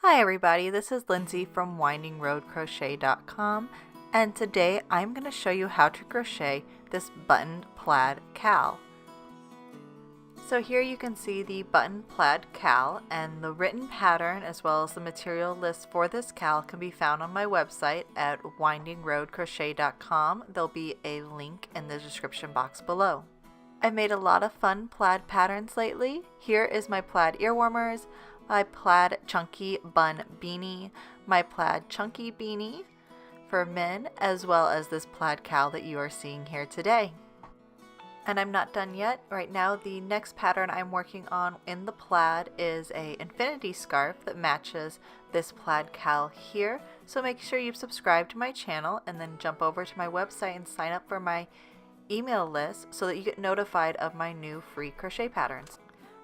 Hi everybody, this is Lindsay from windingroadcrochet.com, and today I'm going to show you how to crochet this buttoned plaid cowl. So here you can see the buttoned plaid cowl, and the written pattern as well as the material list for this cowl can be found on my website at windingroadcrochet.com. There'll be a link in the description box below. I've made a lot of fun plaid patterns lately. Here is my plaid ear warmers, my plaid chunky bun beanie, my plaid chunky beanie for men, as well as this plaid cowl that you are seeing here today. And I'm not done yet. Right now the next pattern I'm working on in the plaid is a infinity scarf that matches this plaid cowl here. So make sure you subscribe to my channel and then jump over to my website and sign up for my email list so that you get notified of my new free crochet patterns.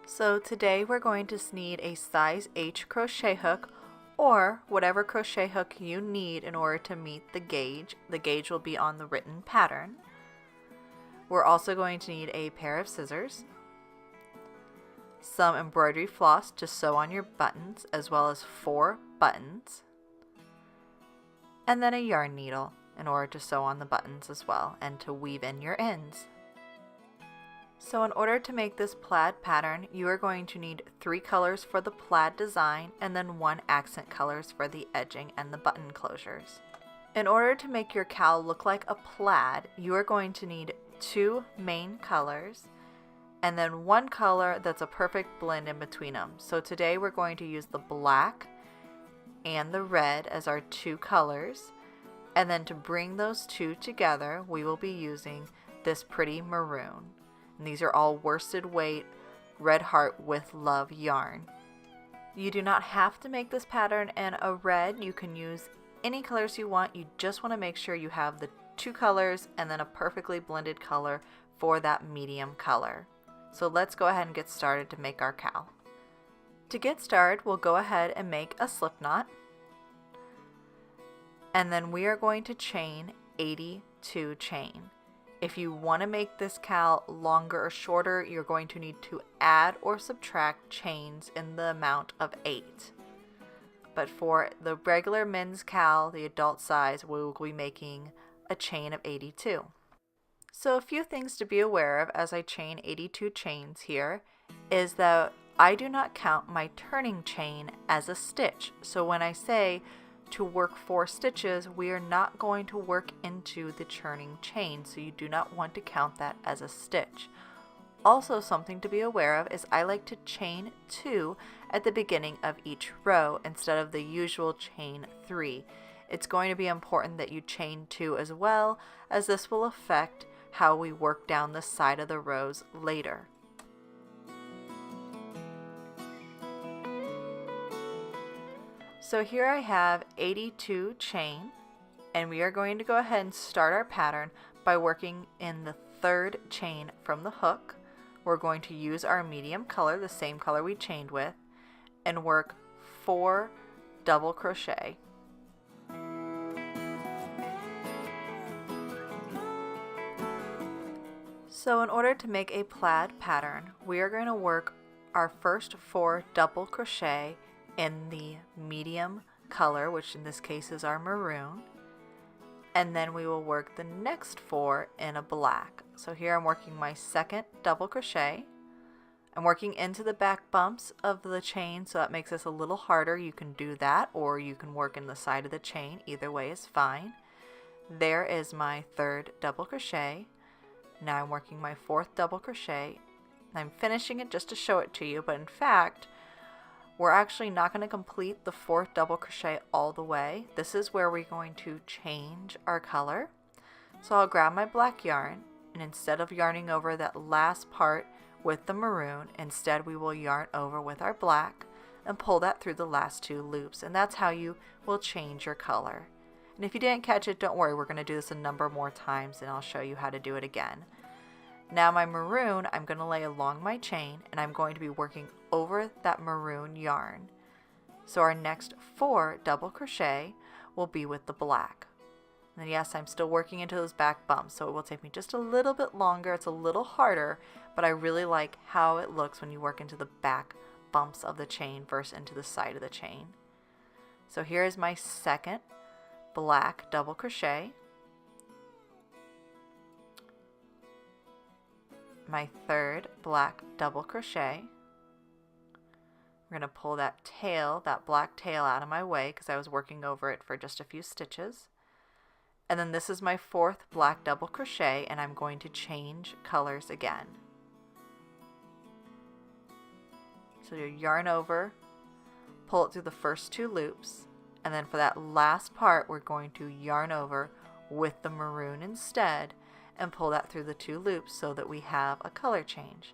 So today we're going to need a size H crochet hook or whatever crochet hook you need in order to meet the gauge. The gauge will be on the written pattern. We're also going to need a pair of scissors, some embroidery floss to sew on your buttons, as well as 4 buttons, and then a yarn needle in order to sew on the buttons as well and to weave in your ends. So in order to make this plaid pattern, you are going to need 3 colors for the plaid design and then 1 accent colors for the edging and the button closures. In order to make your cowl look like a plaid, you are going to need 2 main colors and then 1 color that's a perfect blend in between them. So today we're going to use the black and the red as our 2 colors, and then to bring those 2 together we will be using this pretty maroon. And these are all worsted weight Red Heart with Love yarn. You do not have to make this pattern in a red. You can use any colors you want. You just want to make sure you have the 2 colors and then a perfectly blended color for that medium color. So let's go ahead and get started to make our cowl. To get started, we'll go ahead and make a slip knot, and then we are going to chain 82 chain. If you want to make this cowl longer or shorter, you're going to need to add or subtract chains in the amount of 8. But for the regular men's cowl, the adult size, we will be making a chain of 82. So a few things to be aware of as I chain 82 chains here is that I do not count my turning chain as a stitch. So when I say to work 4 stitches, we are not going to work into the turning chain, so you do not want to count that as a stitch. Also, something to be aware of is I like to chain 2 at the beginning of each row instead of the usual chain 3. It's going to be important that you chain 2 as well, as this will affect how we work down the side of the rows later. So here I have 82 chain, and we are going to go ahead and start our pattern by working in the 3rd chain from the hook. We're going to use our medium color, the same color we chained with, and work 4 double crochet. So in order to make a plaid pattern, we are going to work our first 4 double crochet in the medium color, which in this case is our maroon, and then we will work the next 4 in a black. So here I'm working my 2nd double crochet. I'm working into the back bumps of the chain, so that makes this a little harder. You can do that, or you can work in the side of the chain. Either way is fine. There is my 3rd double crochet. Now I'm working my 4th double crochet. I'm finishing it just to show it to you, but in fact we're actually not going to complete the 4th double crochet all the way. This is where we're going to change our color. So I'll grab my black yarn, and instead of yarning over that last part with the maroon, instead we will yarn over with our black and pull that through the last 2 loops, and that's how you will change your color. And if you didn't catch it, don't worry, we're going to do this a number more times and I'll show you how to do it again. Now my maroon, I'm going to lay along my chain, and I'm going to be working over that maroon yarn. So our next 4 double crochet will be with the black. And yes, I'm still working into those back bumps, so it will take me just a little bit longer. It's a little harder, but I really like how it looks when you work into the back bumps of the chain versus into the side of the chain. So here is my second black double crochet, my third black double crochet. We're going to pull that tail, that black tail, out of my way because I was working over it for just a few stitches. And then this is my fourth black double crochet, and I'm going to change colors again. So you yarn over, pull it through the first 2 loops, and then for that last part we're going to yarn over with the maroon instead and pull that through the 2 loops so that we have a color change.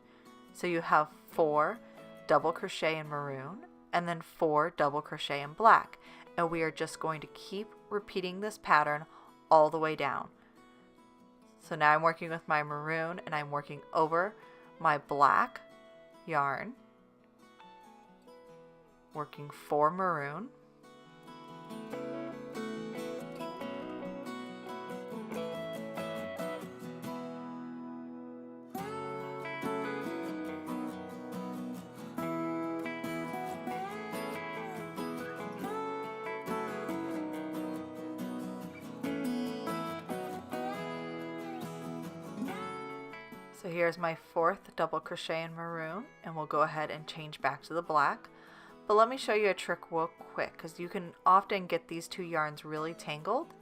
So you have 4 double crochet in maroon and then 4 double crochet in black, and we are just going to keep repeating this pattern all the way down. So now I'm working with my maroon and I'm working over my black yarn, working 4 maroon, so here's my fourth double crochet in maroon, and we'll go ahead and change back to the black. But let me show you a trick real quick because you can often get these 2 yarns really tangled.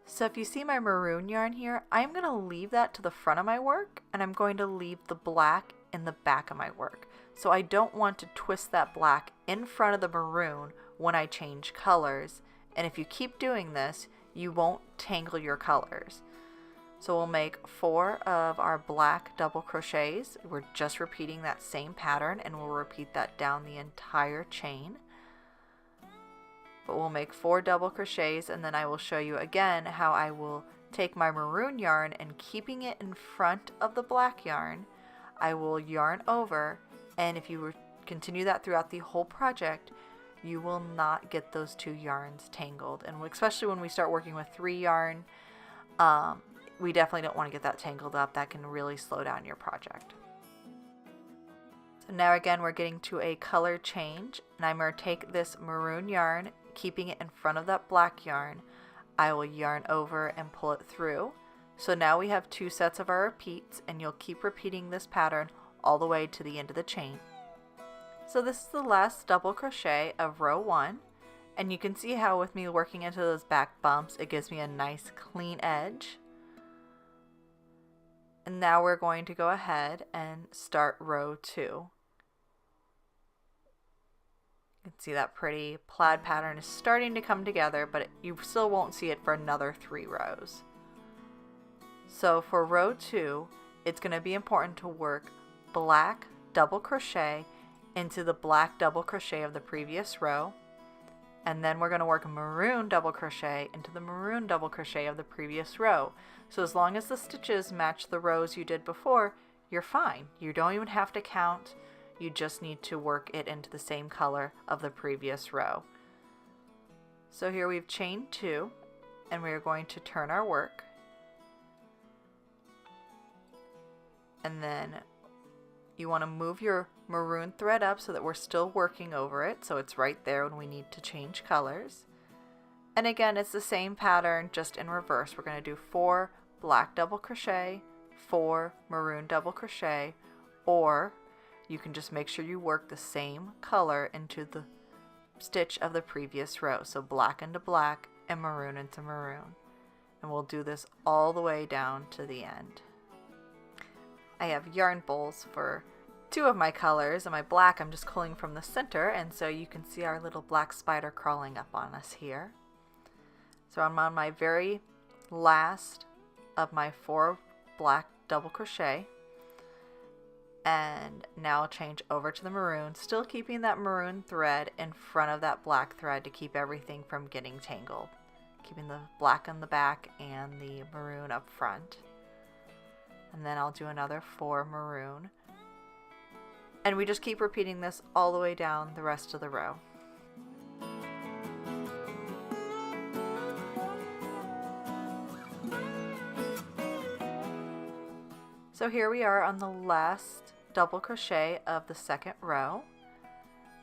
So if you see my maroon yarn here, I'm going to leave that to the front of my work and I'm going to leave the black in the back of my work. So I don't want to twist that black in front of the maroon when I change colors. And if you keep doing this, you won't tangle your colors. So we'll make 4 of our black double crochets. We're just repeating that same pattern and we'll repeat that down the entire chain. But we'll make 4 double crochets and then I will show you again how I will take my maroon yarn and keeping it in front of the black yarn, I will yarn over, and if you continue that throughout the whole project, you will not get those 2 yarns tangled. And especially when we start working with 3 yarn, we definitely don't want to get that tangled up. That can really slow down your project. So now again we're getting to a color change, and I'm going to take this maroon yarn, keeping it in front of that black yarn. I will yarn over and pull it through. So now we have 2 sets of our repeats, and you'll keep repeating this pattern all the way to the end of the chain. So this is the last double crochet of row 1, and you can see how with me working into those back bumps it gives me a nice clean edge. And now we're going to go ahead and start row 2. You can see that pretty plaid pattern is starting to come together, but you still won't see it for another 3 rows. So for row 2, it's going to be important to work black double crochet into the black double crochet of the previous row, and then we're going to work a maroon double crochet into the maroon double crochet of the previous row. So as long as the stitches match the rows you did before, you're fine. You don't even have to count. You just need to work it into the same color of the previous row. So here we've chained 2, and we are going to turn our work. And then you want to move your maroon thread up so that we're still working over it, so it's right there when we need to change colors. And again, it's the same pattern, just in reverse. We're going to do 4 black double crochet, 4 maroon double crochet, or you can just make sure you work the same color into the stitch of the previous row. So black into black and maroon into maroon. And we'll do this all the way down to the end. I have yarn bowls for 2 of my colors, and my black I'm just pulling from the center, and so you can see our little black spider crawling up on us here. So I'm on my very last of my 4 black double crochet, and now I'll change over to the maroon, still keeping that maroon thread in front of that black thread to keep everything from getting tangled, keeping the black on the back and the maroon up front. And then I'll do another 4 maroon, and we just keep repeating this all the way down the rest of the row. So here we are on the last double crochet of the second row,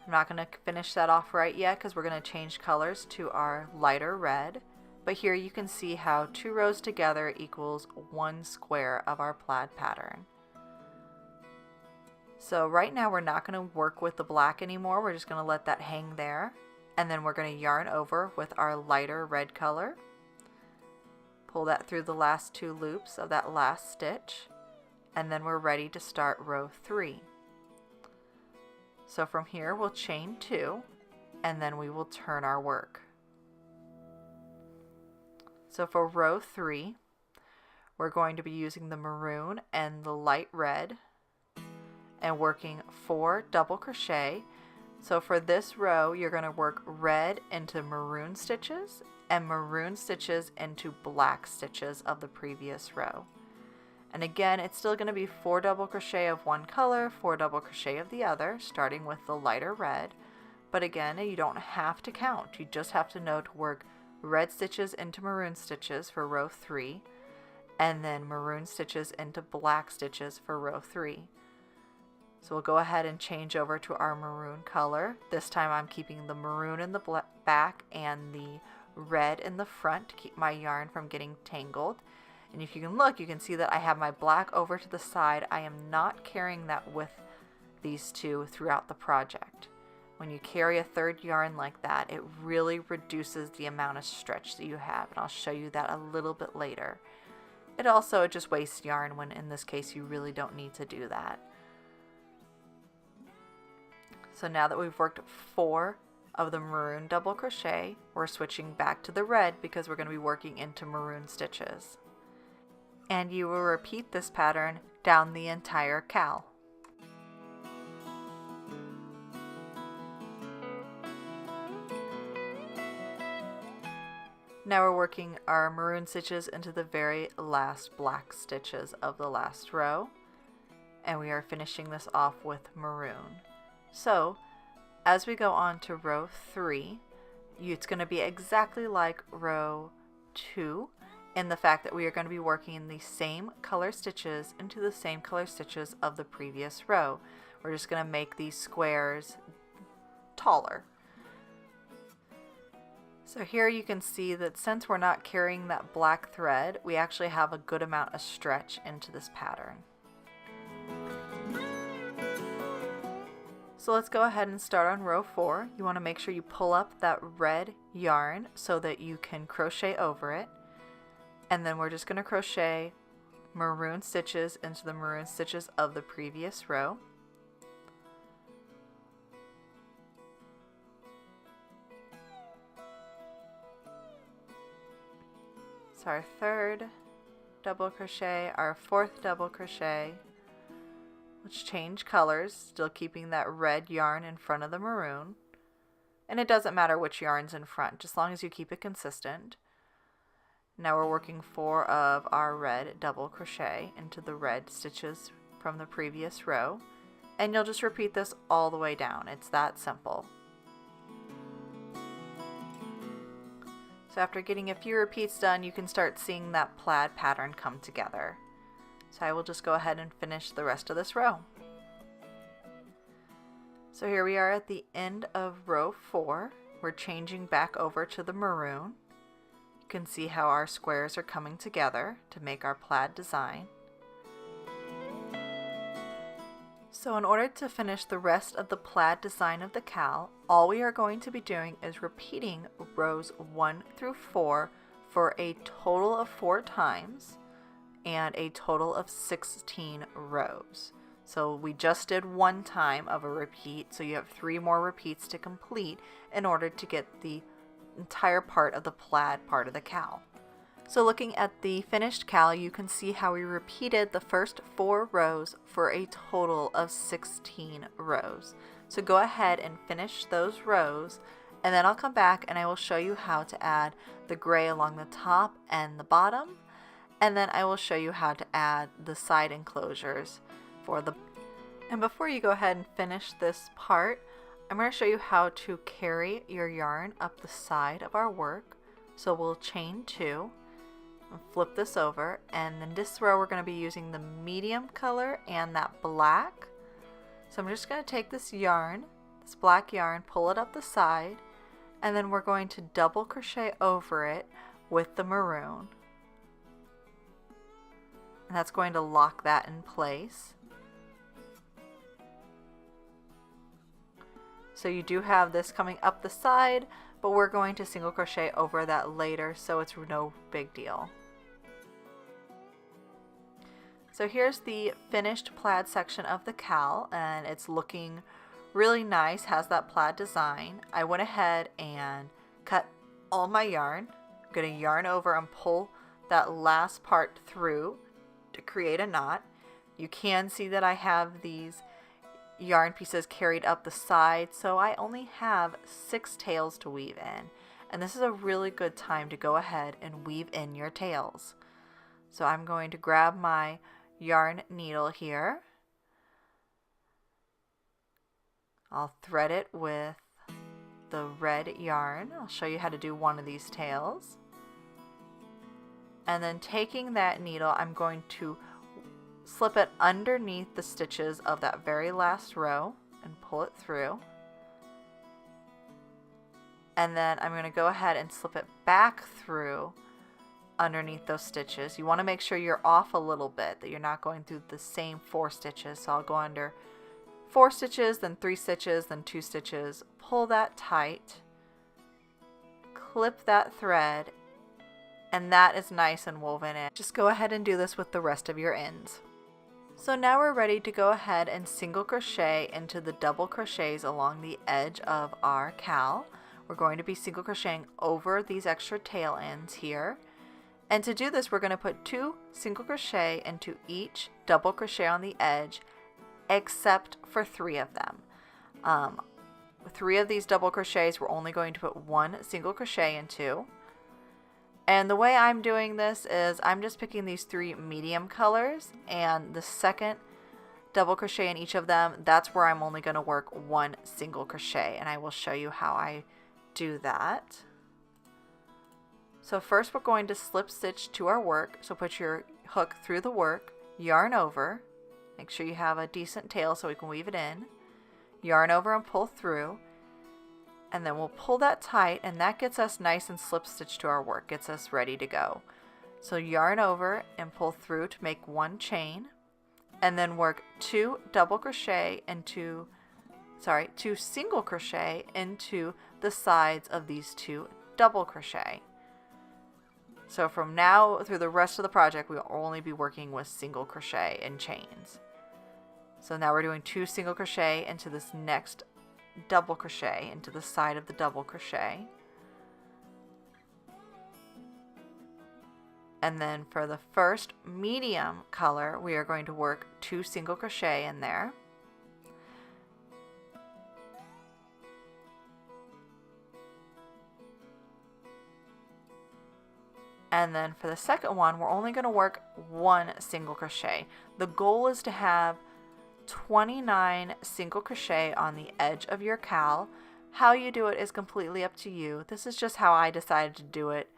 I'm not going to finish that off right yet because we're going to change colors to our lighter red. But here you can see how 2 rows together equals 1 square of our plaid pattern. So right now we're not going to work with the black anymore. We're just going to let that hang there. And then we're going to yarn over with our lighter red color. Pull that through the last 2 loops of that last stitch. And then we're ready to start row 3. So from here we'll chain 2 and then we will turn our work. So for row 3 we're going to be using the maroon and the light red and working 4 double crochet. So for this row you're going to work red into maroon stitches and maroon stitches into black stitches of the previous row. And again, it's still going to be 4 double crochet of one color, 4 double crochet of the other, starting with the lighter red. But again, you don't have to count. You just have to know to work red stitches into maroon stitches for row 3, and then maroon stitches into black stitches for row 3. So we'll go ahead and change over to our maroon color. This time I'm keeping the maroon in the back and the red in the front to keep my yarn from getting tangled. And if you can look, you can see that I have my black over to the side. I am not carrying that with these two throughout the project. When you carry a third yarn like that, it really reduces the amount of stretch that you have, and I'll show you that a little bit later. It also just wastes yarn when in this case you really don't need to do that. So now that we've worked 4 of the maroon double crochet, we're switching back to the red because we're going to be working into maroon stitches. And you will repeat this pattern down the entire cowl. Now we're working our maroon stitches into the very last black stitches of the last row, and we are finishing this off with maroon. So as we go on to row 3, it's going to be exactly like row 2 in the fact that we are going to be working the same color stitches into the same color stitches of the previous row. We're just going to make these squares taller. So here you can see that since we're not carrying that black thread, we actually have a good amount of stretch into this pattern. So let's go ahead and start on row 4. You want to make sure you pull up that red yarn so that you can crochet over it. And then we're just going to crochet maroon stitches into the maroon stitches of the previous row. So our third double crochet, our fourth double crochet. Let's change colors, still keeping that red yarn in front of the maroon. And it doesn't matter which yarn's in front, just as long as you keep it consistent. Now we're working 4 of our red double crochet into the red stitches from the previous row. And you'll just repeat this all the way down. It's that simple. So after getting a few repeats done, you can start seeing that plaid pattern come together. So I will just go ahead and finish the rest of this row. So here we are at the end of row 4. We're changing back over to the maroon. You can see how our squares are coming together to make our plaid design. So in order to finish the rest of the plaid design of the cowl, all we are going to be doing is repeating rows 1 through 4 for a total of 4 times and a total of 16 rows. So we just did 1 time of a repeat, so you have 3 more repeats to complete in order to get the entire part of the plaid part of the cowl. So looking at the finished cowl, you can see how we repeated the first 4 rows for a total of 16 rows. So go ahead and finish those rows, and then I'll come back and I will show you how to add the gray along the top and the bottom, and then I will show you how to add the side enclosures for the. And before you go ahead and finish this part, I'm going to show you how to carry your yarn up the side of our work. So we'll chain 2 and flip this over, and in this row we're going to be using the medium color and that black. So I'm just going to take this yarn this black yarn, pull it up the side, and then we're going to double crochet over it with the maroon. And that's going to lock that in place. So you do have this coming up the side, but we're going to single crochet over that later, so it's no big deal. So here's the finished plaid section of the cowl, and it's looking really nice, has that plaid design. I went ahead and cut all my yarn. I'm going to yarn over and pull that last part through to create a knot. You can see that I have these yarn pieces carried up the side, so I only have 6 tails to weave in, and this is a really good time to go ahead and weave in your tails. So I'm going to grab my yarn needle here. I'll thread it with the red yarn. I'll show you how to do one of these tails. And then taking that needle, I'm going to slip it underneath the stitches of that very last row and pull it through. And then I'm going to go ahead and slip it back through underneath those stitches. You want to make sure you're off a little bit, that you're not going through the same 4 stitches. So I'll go under 4 stitches, then 3 stitches, then 2 stitches, pull that tight, clip that thread, and that is nice and woven in. Just go ahead and do this with the rest of your ends. So now we're ready to go ahead and single crochet into the double crochets along the edge of our cowl. We're going to be single crocheting over these extra tail ends here. And to do this, we're going to put 2 single crochet into each double crochet on the edge, except for 3 of them. 3 of these double crochets we're only going to put 1 single crochet into. And the way I'm doing this is I'm just picking these 3 medium colors, and the second double crochet in each of them, that's where I'm only going to work 1 single crochet, and I will show you how I do that. So first we're going to slip stitch to our work. So put your hook through the work, yarn over, make sure you have a decent tail so we can weave it in, yarn over and pull through, and then we'll pull that tight, and that gets us nice and slip stitch to our work, gets us ready to go. So yarn over and pull through to make 1 chain, and then work 2 double crochet into, 2 single crochet into the sides of these 2 double crochet. So from now through the rest of the project, we'll only be working with single crochet and chains. So now we're doing 2 single crochet into this next double crochet into the side of the double crochet. And then for the first medium color, we are going to work 2 single crochet in there. And then for the second one, we're only going to work 1 single crochet. The goal is to have 29 single crochet on the edge of your cowl. How you do it is completely up to you. This is just how I decided to do it.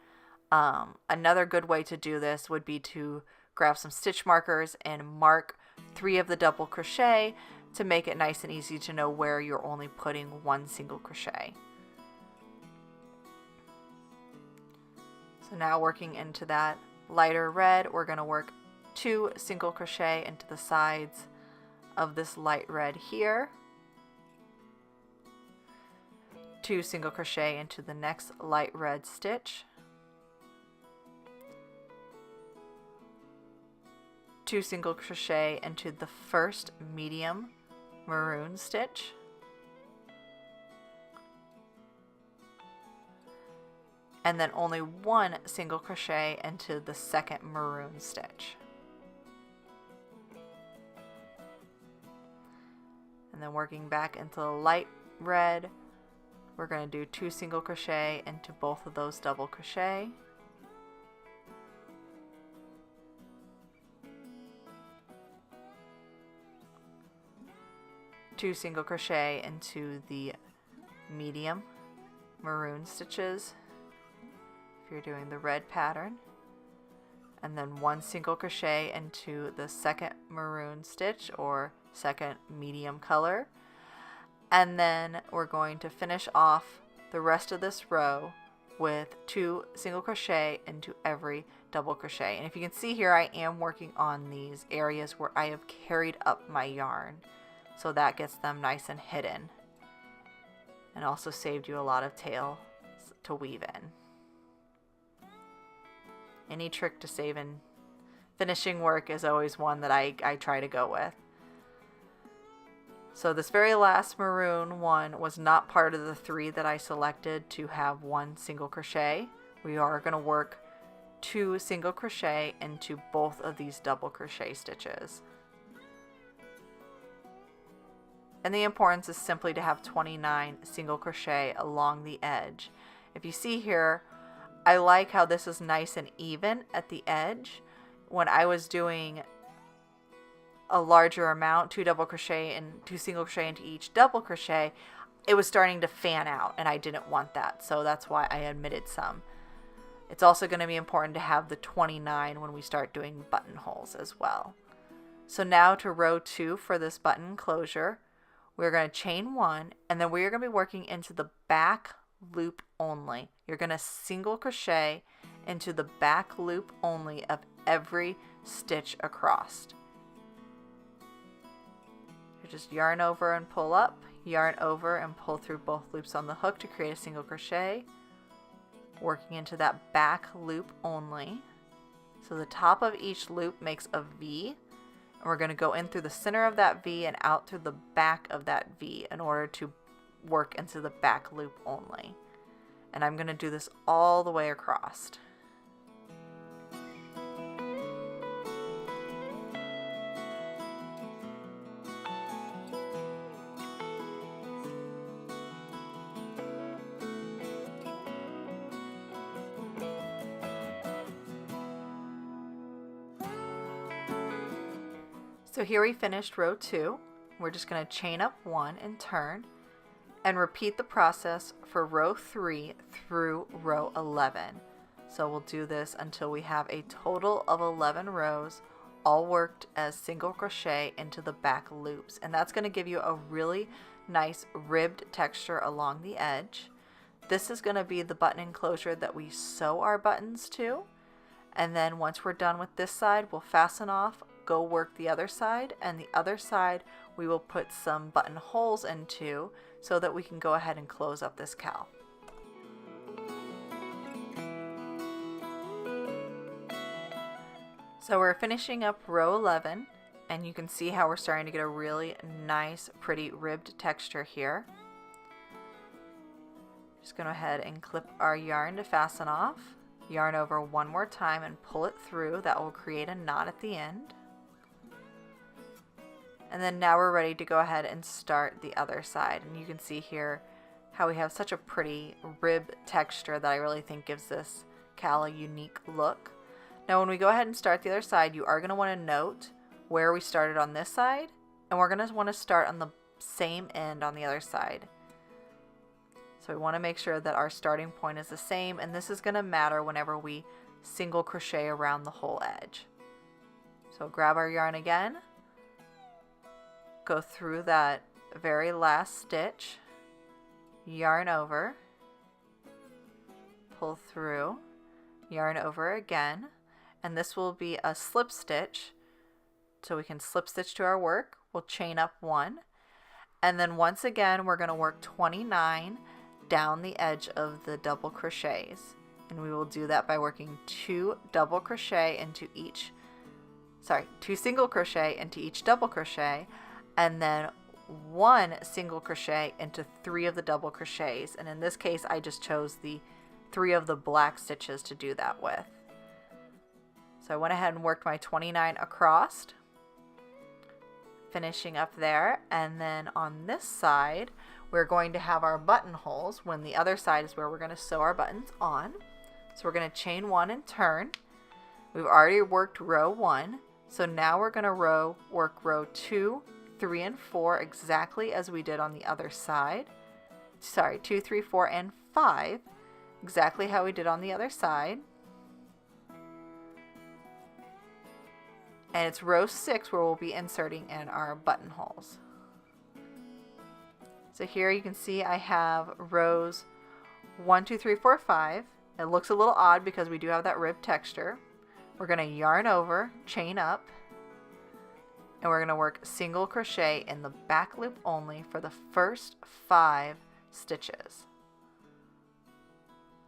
Another good way to do this would be to grab some stitch markers and mark 3 of the double crochet to make it nice and easy to know where you're only putting 1 single crochet. So now working into that lighter red, we're going to work 2 single crochet into the sides of this light red here, 2 single crochet into the next light red stitch, 2 single crochet into the first medium maroon stitch, and then only 1 single crochet into the second maroon stitch. And then working back into the light red, we're going to do 2 single crochet into both of those double crochet. Two single crochet into the medium maroon stitches if you're doing the red pattern, and then 1 single crochet into the second maroon stitch or second medium color, And then we're going to finish off the rest of this row with 2 single crochet into every double crochet. And if you can see here, I am working on these areas where I have carried up my yarn, so that gets them nice and hidden, and also saved you a lot of tail to weave in. Any trick to saving finishing work is always one that I try to go with. So this very last maroon one was not part of the 3 that I selected to have 1 single crochet. We are going to work 2 single crochet into both of these double crochet stitches. And the importance is simply to have 29 single crochet along the edge. If you see here, I like how this is nice and even at the edge. When I was doing a larger amount, 2 double crochet and 2 single crochet into each double crochet, it was starting to fan out, and I didn't want that, so that's why I omitted some. It's also going to be important to have the 29 when we start doing buttonholes as well. So now to row 2 for this button closure, we're going to chain 1, and then we're going to be working into the back loop only. You're going to single crochet into the back loop only of every stitch across. Just yarn over and pull up, yarn over and pull through both loops on the hook to create a single crochet, working into that back loop only. So the top of each loop makes a V, and we're going to go in through the center of that V and out through the back of that V in order to work into the back loop only. And I'm going to do this all the way across. So here we finished row 2. We're just going to chain up 1 and turn, and repeat the process for row 3 through row 11. So we'll do this until we have a total of 11 rows, all worked as single crochet into the back loops. And that's going to give you a really nice ribbed texture along the edge. This is going to be the button enclosure that we sew our buttons to. And then once we're done with this side, we'll fasten off, go work the other side, and the other side we will put some buttonholes into so that we can go ahead and close up this cowl. So we're finishing up row 11, and you can see how we're starting to get a really nice, pretty ribbed texture here. Just go ahead and clip our yarn to fasten off, yarn over one more time and pull it through. That will create a knot at the end. And then now we're ready to go ahead and start the other side. And you can see here how we have such a pretty rib texture that I really think gives this cowl a unique look. Now when we go ahead and start the other side, you are going to want to note where we started on this side, and we're going to want to start on the same end on the other side. So we want to make sure that our starting point is the same, and this is going to matter whenever we single crochet around the whole edge. So grab our yarn again, go through that very last stitch, yarn over, pull through, yarn over again, and this will be a slip stitch, so we can slip stitch to our work. We'll chain up 1, and then once again we're going to work 29 down the edge of the double crochets, and we will do that by working 2 single crochet into each double crochet, and then 1 single crochet into 3 of the double crochets. And in this case I just chose the 3 of the black stitches to do that with. So I went ahead and worked my 29 across, finishing up there, and then on this side we're going to have our buttonholes when the other side is where we're going to sew our buttons on. So we're going to chain 1 and turn. We've already worked row 1, so now we're going to work row 2, 3, and 4 exactly as we did on the other side. 2, 3, 4, and 5 exactly how we did on the other side. And it's row 6 where we'll be inserting in our buttonholes. So here you can see I have rows 1, 2, 3, 4, 5. It looks a little odd because we do have that rib texture. We're going to yarn over, chain up, and we're going to work single crochet in the back loop only for the first 5 stitches.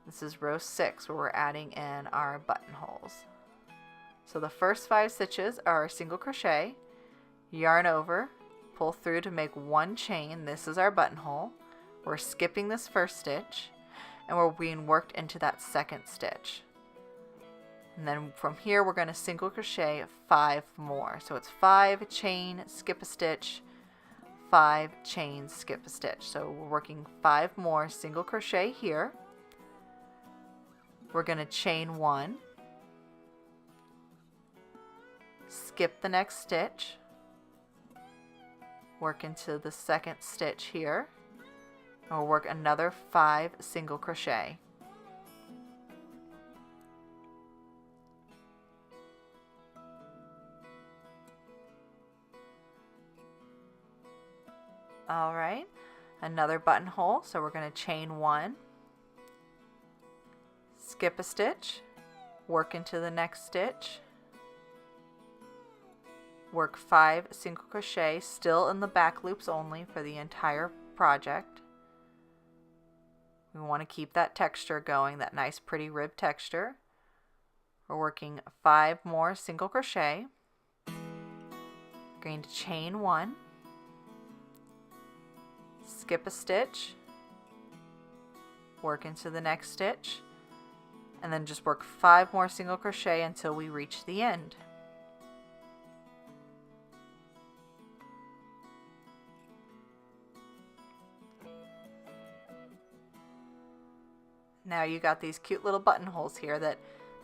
This is row 6 where we're adding in our buttonholes. So the first 5 stitches are single crochet, yarn over, pull through to make 1 chain. This is our buttonhole. We're skipping this first stitch and we're being worked into that second stitch. And then from here we're going to single crochet 5 more. So it's 5 chain, skip a stitch, 5 chain, skip a stitch. So we're working 5 more single crochet here. We're going to chain 1, skip the next stitch, work into the second stitch here, and we'll work another 5 single crochet. Alright, another buttonhole, so we're going to chain 1, skip a stitch, work into the next stitch, work 5 single crochet, still in the back loops only for the entire project. We want to keep that texture going, that nice pretty rib texture. We're working 5 more single crochet, going to chain 1, skip a stitch, work into the next stitch, and then just work 5 more single crochet until we reach the end. Now you got these cute little buttonholes here that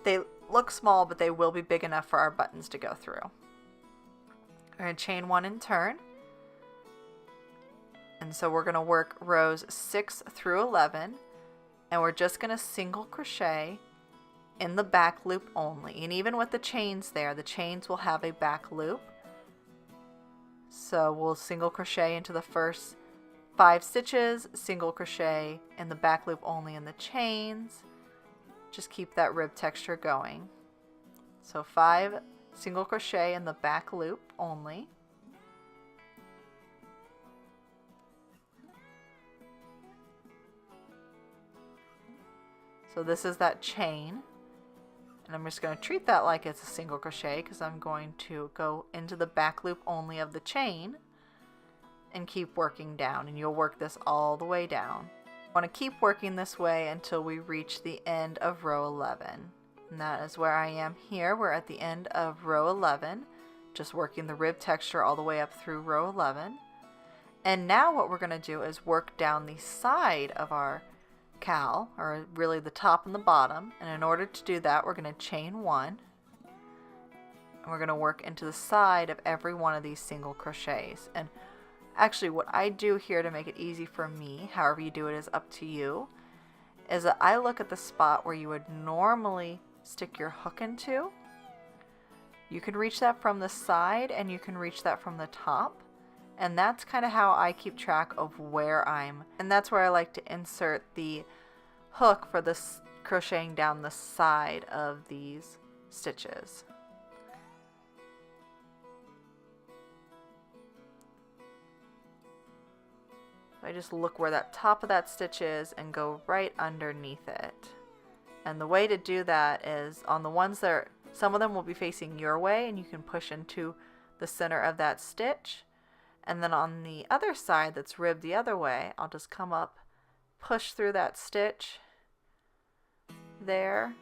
they look small, but they will be big enough for our buttons to go through. We're going to chain 1 and turn. And so we're going to work rows 6 through 11, and we're just going to single crochet in the back loop only. And even with the chains there, the chains will have a back loop. So we'll single crochet into the first 5 stitches, single crochet in the back loop only in the chains. Just keep that rib texture going. So 5 single crochet in the back loop only. So this is that chain, and I'm just going to treat that like it's a single crochet because I'm going to go into the back loop only of the chain and keep working down, and you'll work this all the way down. I want to keep working this way until we reach the end of row 11, and that is where I am here. We're at the end of row 11, just working the rib texture all the way up through row 11. And now what we're going to do is work down the side of our cowl, or really the top and the bottom, and in order to do that we're going to chain 1, and we're going to work into the side of every one of these single crochets. And actually what I do here to make it easy for me, however you do it is up to you, is that I look at the spot where you would normally stick your hook into. You can reach that from the side and you can reach that from the top. And that's kind of how I keep track of where and that's where I like to insert the hook for this crocheting down the side of these stitches. I just look where that top of that stitch is and go right underneath it. And the way to do that is on the ones that are, some of them will be facing your way and you can push into the center of that stitch. And then on the other side that's ribbed the other way, I'll just come up, push through that stitch there.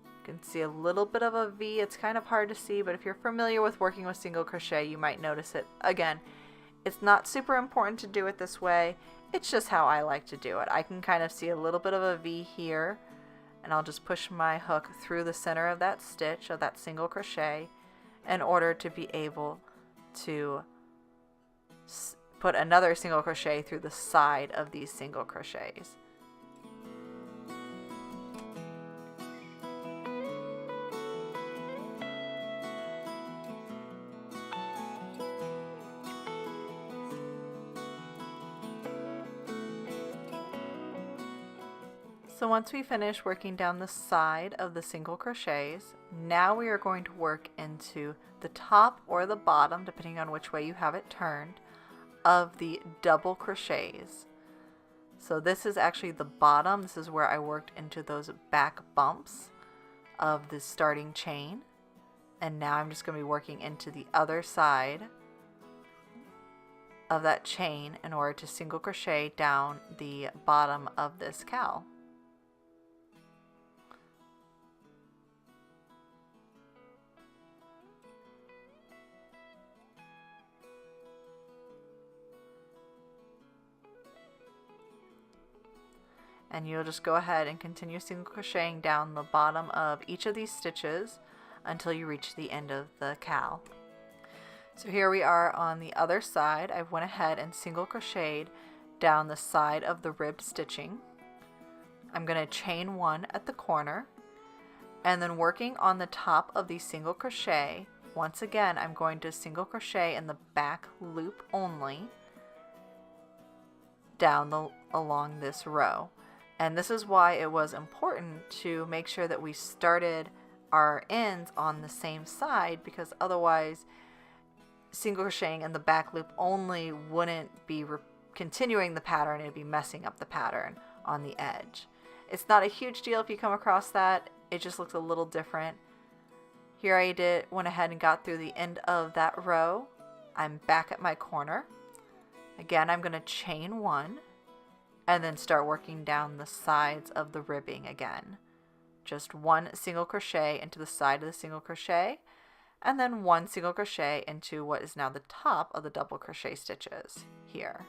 You can see a little bit of a V. It's kind of hard to see, but if you're familiar with working with single crochet, you might notice it. Again, it's not super important to do it this way. It's just how I like to do it. I can kind of see a little bit of a V here, and I'll just push my hook through the center of that stitch, of that single crochet, in order to be able to put another single crochet through the side of these single crochets. So once we finish working down the side of the single crochets, now we are going to work into the top or the bottom, depending on which way you have it turned, of the double crochets. So this is actually the bottom. This is where I worked into those back bumps of the starting chain. And now I'm just going to be working into the other side of that chain in order to single crochet down the bottom of this cowl. And you'll just go ahead and continue single crocheting down the bottom of each of these stitches until you reach the end of the cowl. So here we are on the other side. I went ahead and single crocheted down the side of the ribbed stitching. I'm going to chain one at the corner, and then working on the top of the single crochet, once again I'm going to single crochet in the back loop only down along this row. And this is why it was important to make sure that we started our ends on the same side, because otherwise single crocheting in the back loop only wouldn't be continuing the pattern, it'd be messing up the pattern on the edge. It's not a huge deal if you come across that, it just looks a little different. Here I went ahead and got through the end of that row. I'm back at my corner. Again, I'm going to chain one and then start working down the sides of the ribbing again. Just one single crochet into the side of the single crochet, and then one single crochet into what is now the top of the double crochet stitches here.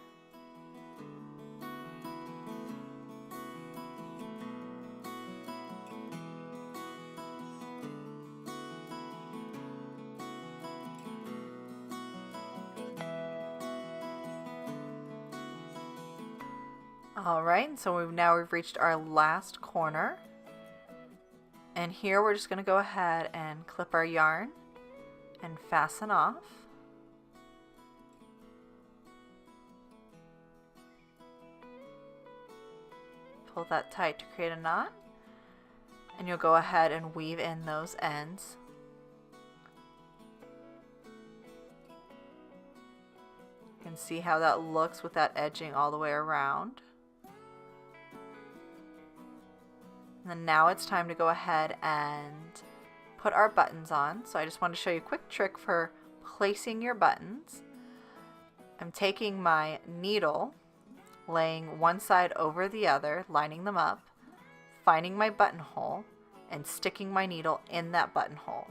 Alright, so we've reached our last corner, and here we're just going to go ahead and clip our yarn and fasten off. Pull that tight to create a knot, and you'll go ahead and weave in those ends. You can see how that looks with that edging all the way around. And then now it's time to go ahead and put our buttons on. So I just want to show you a quick trick for placing your buttons. I'm taking my needle, laying one side over the other, lining them up, finding my buttonhole, and sticking my needle in that buttonhole.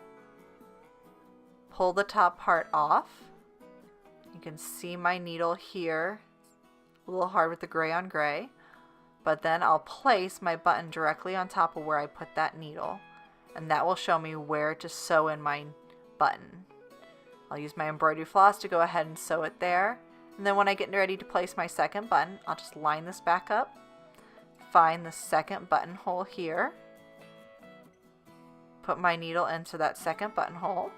Pull the top part off. You can see my needle here, a little hard with the gray on gray. But then I'll place my button directly on top of where I put that needle, and that will show me where to sew in my button. I'll use my embroidery floss to go ahead and sew it there, and then when I get ready to place my second button, I'll just line this back up, find the second buttonhole here, put my needle into that second buttonhole,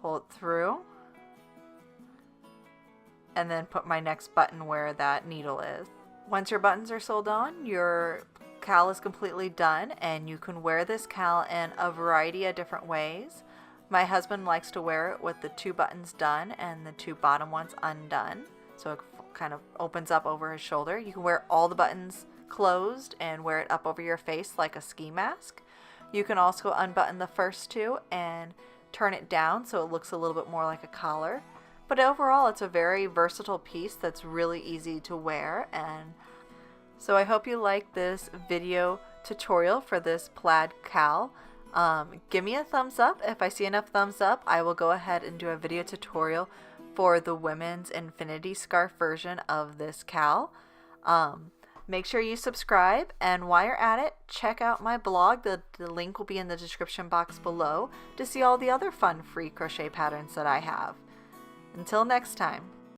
pull it through, and then put my next button where that needle is. Once your buttons are sewed on, your cowl is completely done, and you can wear this cowl in a variety of different ways. My husband likes to wear it with the two buttons done and the two bottom ones undone, so it kind of opens up over his shoulder. You can wear all the buttons closed and wear it up over your face like a ski mask. You can also unbutton the first two and turn it down so it looks a little bit more like a collar. But overall, it's a very versatile piece that's really easy to wear. And so I hope you like this video tutorial for this plaid cowl. Give me a thumbs up. If I see enough thumbs up, I will go ahead and do a video tutorial for the women's infinity scarf version of this cowl. Make sure you subscribe, and while you're at it, check out my blog. The link will be in the description box below to see all the other fun free crochet patterns that I have. Until next time.